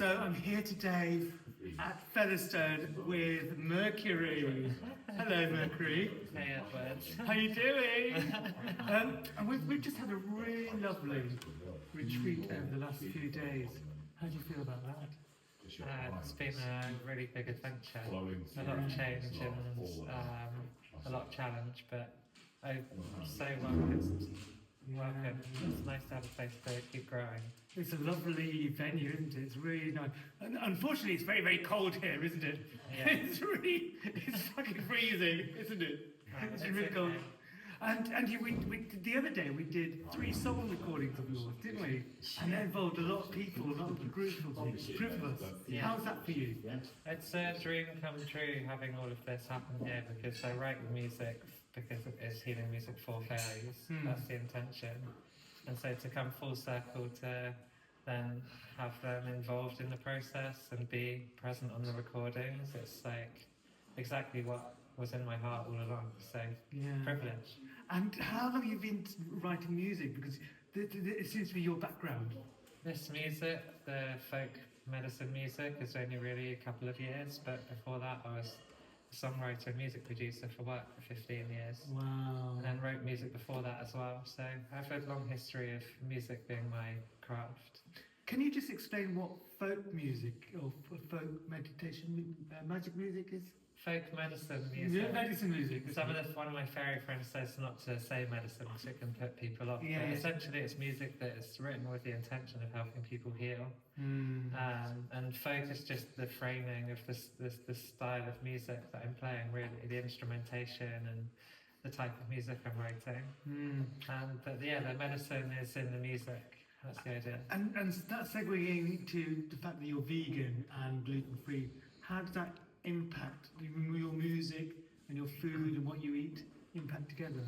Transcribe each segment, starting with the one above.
So I'm here today at Featherstone with Mercury. Hello, Mercury. Hey, Edward. How you doing? And we've just had a really lovely retreat over the last few days. How do you feel about that? It's been a really big adventure. A lot of change and a lot of challenge, but I'm so welcome. It's nice to have a place to keep growing. It's a lovely venue, isn't it? It's really nice. And unfortunately, it's very, very cold here, isn't it? Yeah. It's fucking freezing, isn't it? It's really okay. cold. And the other day we did 3 song recordings of yours, didn't we? And that involved a lot of people, a lot of group of us. Yeah. How's that for you? It's a dream come true having all of this happen here, because I write the music because it's healing music for fairies. That's the intention. And so to come full circle to then have them involved in the process and be present on the recordings, it's like exactly what was in my heart all along. So privilege. And how long have you been writing music? Because it seems to be your background. This music, the folk medicine music, is only really a couple of years, but before that I was a songwriter and music producer for work for 15 years. Wow. And then wrote music before that as well. So I've had a long history of music being my craft. Can you just explain what folk music or folk meditation, magic music is? Folk medicine music. Yeah, medicine music. One of my fairy friends says not to say medicine because it can put people off. Yeah. But essentially it's music that is written with the intention of helping people heal. And folk is just the framing of this style of music that I'm playing, really, the instrumentation and the type of music I'm writing. But yeah, the medicine is in the music. That's the idea. And that segueing into the fact that you're vegan and gluten-free, how does that impact your music and your food and what you eat impact together?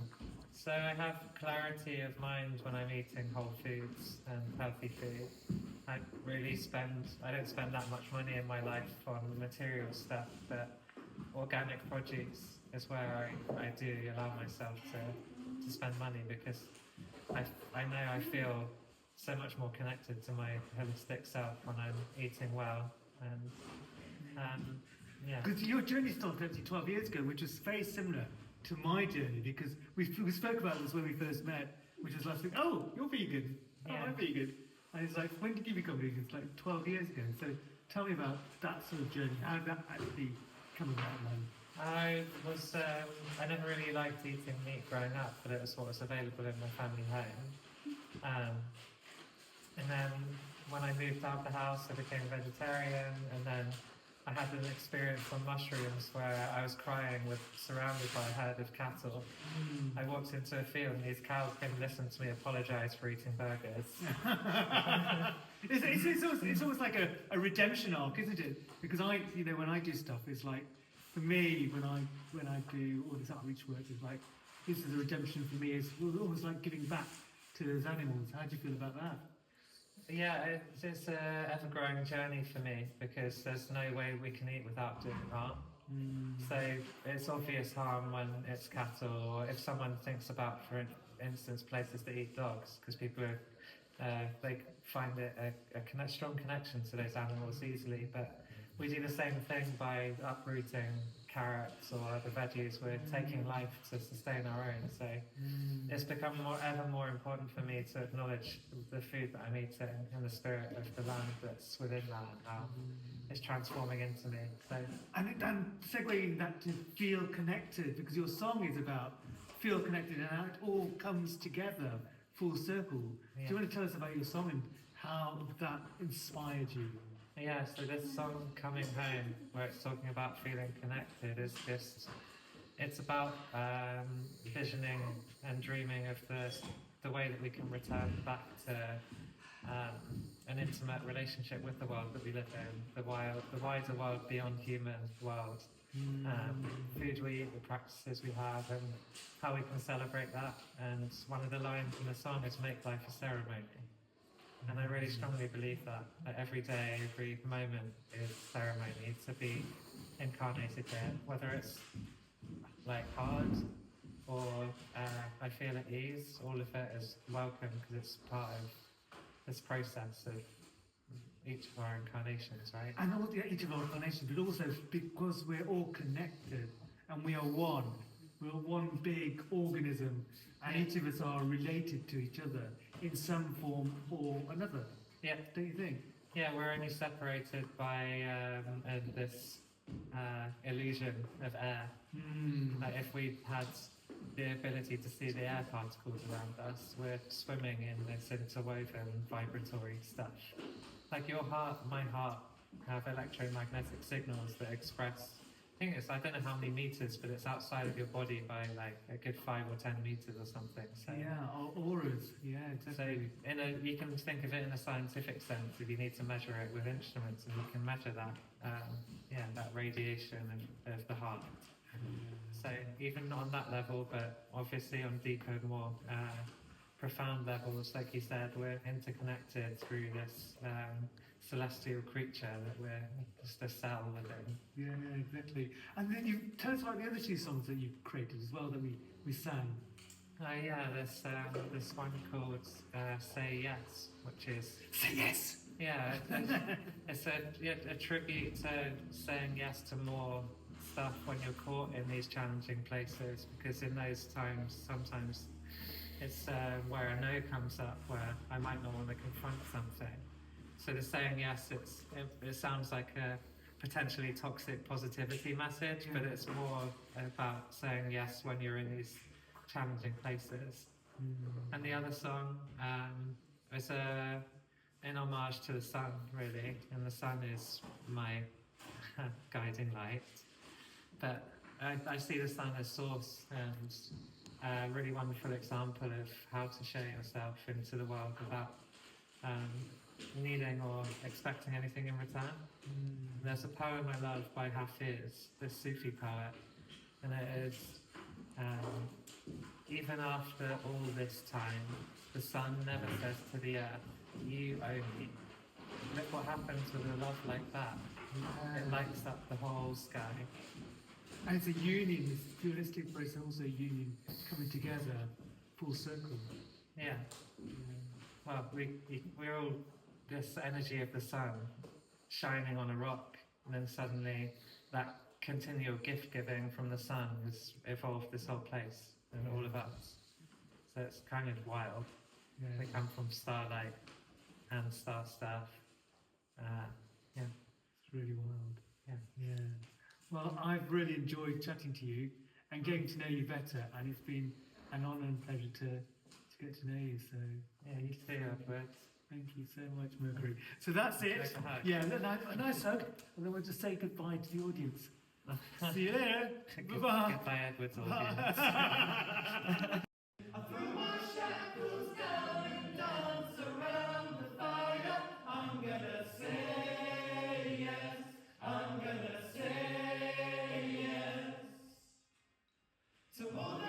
So I have clarity of mind when I'm eating whole foods and healthy food. I don't spend that much money in my life on material stuff, but organic produce is where I do allow myself to spend money, because I know I feel so much more connected to my holistic self when I'm eating well. And yeah. Because your journey started actually 12 years ago, which was very similar to my journey, because we spoke about this when we first met, which was last week. Oh, you're vegan. Oh, I'm vegan. And it's like, when did you become vegan? It's like 12 years ago. So tell me about that sort of journey. How did that actually come about then? I never really liked eating meat growing up, but it was what was available in my family home. And then when I moved out of the house, I became vegetarian, and then I had an experience on mushrooms where I was crying surrounded by a herd of cattle. I walked into a field and these cows came and listened to me apologise for eating burgers. It's almost like a redemption arc, isn't it? Because when I do stuff, it's like, for me, when I do all this outreach work, it's like, this is a redemption for me. It's almost like giving back to those animals. How do you feel about that? Yeah, it's an ever-growing journey for me, because there's no way we can eat without doing harm. So it's obvious harm when it's cattle, or if someone thinks about, for instance, places that eat dogs, because people they find it a strong connection to those animals easily. But we do the same thing by uprooting carrots or the veggies. We're taking life to sustain our own. So it's become ever more important for me to acknowledge the food that I'm eating and the spirit of the land that's within that, and how it's transforming into me. So and segueing that to feel connected, because your song is about feel connected and how it all comes together full circle. Do you want to tell us about your song and how that inspired you? Yeah, so this song, Coming Home, where it's talking about feeling connected, is just, it's about visioning and dreaming of the way that we can return back to an intimate relationship with the world that we live in, the wider world beyond human world. Food we eat, the practices we have, and how we can celebrate that. And one of the lines in the song is "Make life a ceremony." And I really strongly believe that every day, every moment is ceremony to be incarnated here, whether it's like hard or I feel at ease. All of it is welcome, because it's part of this process of each of our incarnations, right? And all, yeah, each of our incarnations, but also because we're all connected and we are one. We're one big organism, and each of us are related to each other in some form or another. Yeah. Don't you think? Yeah, we're only separated by this illusion of air. Like if we had the ability to see the air particles around us, we're swimming in this interwoven vibratory stuff. Like your heart, my heart, have electromagnetic signals that express, I don't know how many meters, but it's outside of your body by like a good 5 or 10 meters or something. So, yeah, our auras. Yeah, exactly. So you can think of it in a scientific sense if you need to measure it with instruments, and you can measure that, that radiation of the heart. So even on that level, but obviously on deeper, more profound levels, like you said, we're interconnected through this celestial creature that we're just a cell within. Yeah, exactly. And then you tell us about the other 2 songs that you've created as well that we sang. Yeah, this one called Say Yes, which is... Say yes! Yeah, it's a tribute to saying yes to more stuff when you're caught in these challenging places, because in those times, sometimes it's where a no comes up, where I might not want to confront something. So the saying yes, it sounds like a potentially toxic positivity message, but it's more about saying yes when you're in these challenging places. And the other song is in homage to the sun, really, and the sun is my guiding light. But I see the sun as source and a really wonderful example of how to show yourself into the world without needing or expecting anything in return. There's a poem I love by Hafiz, this Sufi poet, and it is, even after all this time, the sun never says to the earth, you own me. Look what happens with a love like that. It lights up the whole sky. And it's a union, this dualistic, but it's also a union coming together, full circle. Yeah. Well, we're all this energy of the sun shining on a rock, and then suddenly that continual gift giving from the sun has evolved this whole place and all of us. So it's kind of wild. Yeah. We come from starlight and star stuff. It's really wild. Yeah. Well, I've really enjoyed chatting to you and getting to know you better, and it's been an honour and pleasure to get to know you. So Yeah, you too, Edward. thank you so much, Mercury. So that's it. Take a hug. Yeah, a nice hug, and then we'll just say goodbye to the audience. See you later. Bye-bye. Goodbye, Edward's audience. I threw my shackles down and dance around the fire. I'm gonna say yes. I'm gonna say yes to all